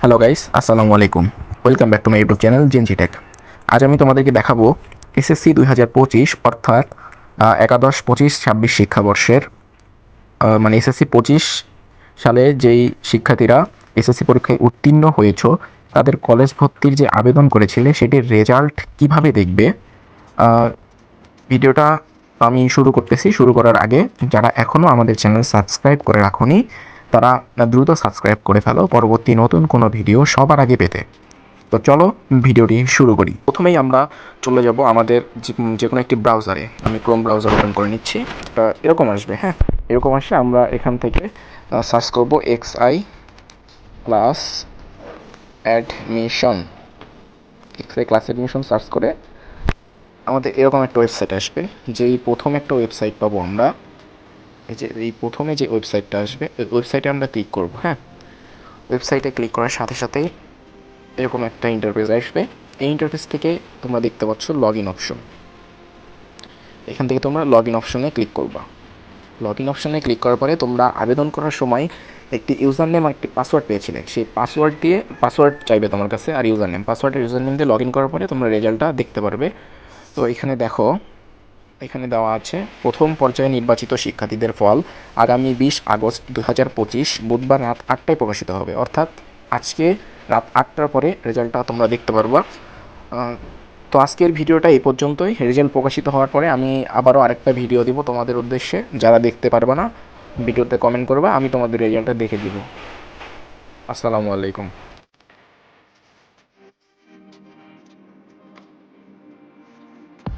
Hello guys, আসসালামু আলাইকুম। Welcome back to my YouTube channel Gen Z Tech. আজ আমি তোমাদেরকে দেখাবো এসএসসি 2025 অর্থাৎ 11-25-26 শিক্ষাবর্ষের মানে এসএসসি 25 সালে যেই শিক্ষার্থীরা এসএসসি পরীক্ষায় উত্তীর্ণ হয়েছো তাদের কলেজ ভর্তির যে আবেদন করেছিলে সেটির রেজাল্ট কিভাবে দেখবে। আহ, ভিডিওটা আমি শুরু করতেছি। শুরু করার আগে যারা এখনও আমাদের চ্যানেল সাবস্ক্রাইব করে রাখোনি তারা দ্রুত সাবস্ক্রাইব করে ফেলো পরবর্তী নতুন কোনো ভিডিও সবার আগে পেতে। তো চলো ভিডিওটি শুরু করি। প্রথমেই আমরা চলে যাব আমাদের যে কোনো একটি ব্রাউজারে। আমি ক্রোম ব্রাউজার ওপেন করে নিচ্ছি। এরকম আসবে, হ্যাঁ, এরকম আসলে আমরা এখান থেকে সার্চ করব XI class admission. XI class admission search করে আমাদের এরকম একটা ওয়েবসাইট আসবে। যেই প্রথম একটা ওয়েবসাইট পাবো আমরা, এই প্রথমে যে ওয়েবসাইটটা আসবে ওই ওয়েবসাইটে আমরা ক্লিক করব। হ্যাঁ, ওয়েবসাইটে ক্লিক করার সাথে সাথেই এরকম একটা ইন্টারফেস আসবে। এই ইন্টারফেস থেকে তোমরা দেখতে পাচ্ছ লগ ইন অপশন। এখান থেকে তোমরা লগ ইন অপশনে ক্লিক করবা। লগ ইন অপশনে ক্লিক করার পরে তোমরা আবেদন করার সময় একটি ইউজার নেম আর একটি পাসওয়ার্ড পেয়েছিলে। সেই পাসওয়ার্ড চাইবে তোমার কাছে, আর ইউজার নেম দিয়ে লগ ইন করার পরে তোমরা রেজাল্টটা দেখতে পারবে। তো এখানে দেখো, এখানে দেওয়া আছে প্রথম পর্যায়ে নির্বাচিত শিক্ষার্থীদের ফল আগামী 20 আগস্ট 2025 বুধবার রাত 8টায় প্রকাশিত হবে। অর্থাৎ আজকে রাত 8টার পরে রেজাল্টটা তোমরা দেখতে পারবা। তো আজকের ভিডিওটা এই পর্যন্তই। রেজাল্ট প্রকাশিত হওয়ার পরে আমি আবারও আরেকটা ভিডিও দিব তোমাদের উদ্দেশ্যে। যারা দেখতে পারবে না ভিডিওতে কমেন্ট করবা, আমি তোমাদের রেজাল্টটা দেখে দিব। আসসালামু আলাইকুম।